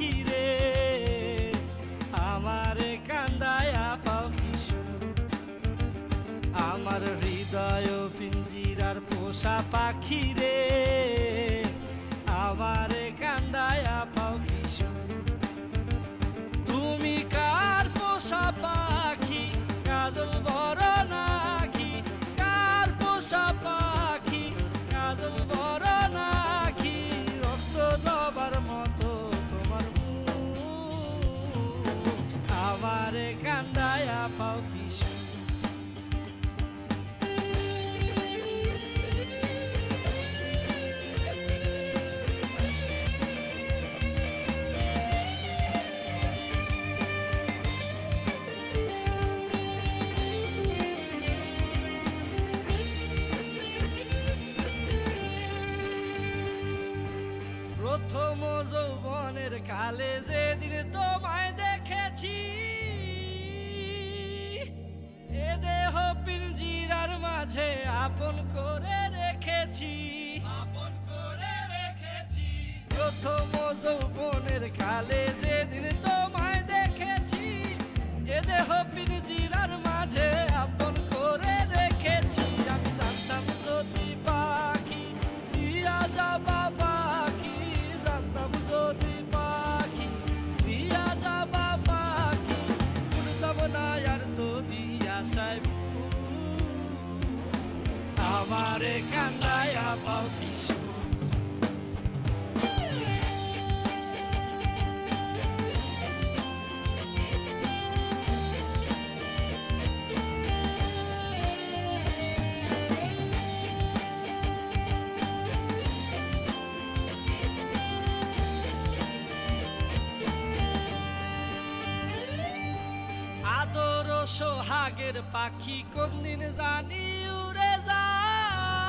পাখি রে, আমারে কান্দায়া পাও কিশু। আমার হৃদয় পিঞ্জিরার পোষা পাখি রে, আমারে কান্দায়া পাও কিশু। তুমি কার পোষা পাখি, কাজল বড় নাকি? কার পোষা পাখি, কাজল বড় নাকি? রক্ত জবার মতো তোমার মুখ, আমারে কান্দায়া পাও কিশু। প্রথম যৌবনের কালে যেদিন তোমায় দেখেছি, এ দেহ পিঞ্জিরার মাঝে আপন করে রেখেছি, আপন করে রেখেছি। প্রথম যৌবনের কালে যেদিন তোমায় দেখেছি, এ দেহ পিঞ্জিরার মাঝে আপন করে রেখেছি। আমি জানতাম যদি পাখি দিয়া যাবা পাখি, জানতাম যদি পাখি দিয়া যাবা পাখি, উড়তাম না আর তোরই আশায়। আমারে কান্দায়া পাও কিশু। আদর সোহাগের পাখি কোনদিন জানি উড়ে যায়,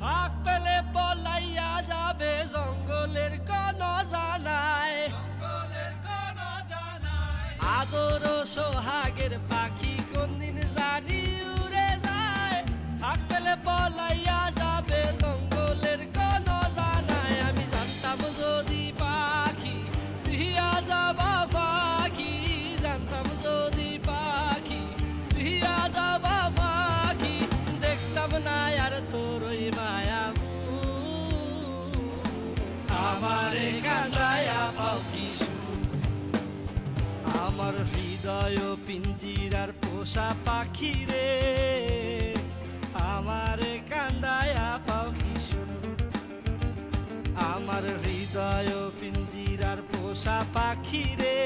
ফাঁক পেলে পলাইয়া যাবে জঙ্গলের কোন জানায়, জঙ্গলের কোন জানায়। আদর সোহাগের পাখি কোনদিন জানি উড়ে যায়, ফাঁক পেলে পলাইয়া যাবে জঙ্গলের কোন জানায়। আমি জানতাম যদি পাখি দিয়া যাবা পাখি, জানতাম যদি পাখি দিয়া যাবা পাখি, দেখতাম না আর তোর ওই মায়া। আমারে কান্দায়া পাও কিশু। আমার হৃদয় পিঞ্জিরার পোষা পাখি রে, আমারে কান্দায়া পাও কিশু। আমার হৃদয় পিঞ্জিরার পোষা পাখি রে,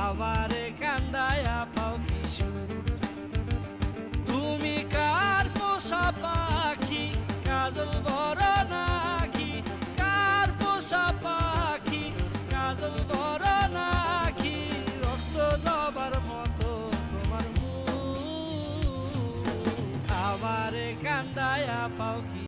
আমারে কান্দায়া পাও কিশু। তুমি কার পোষা পাখি, কাজল বড় নাকি? কার পোষা পাখি, কাজল বড় নাকি? রক্ত জবার মতো তোমার মুখ, আমারে কান্দায়া পাও কি।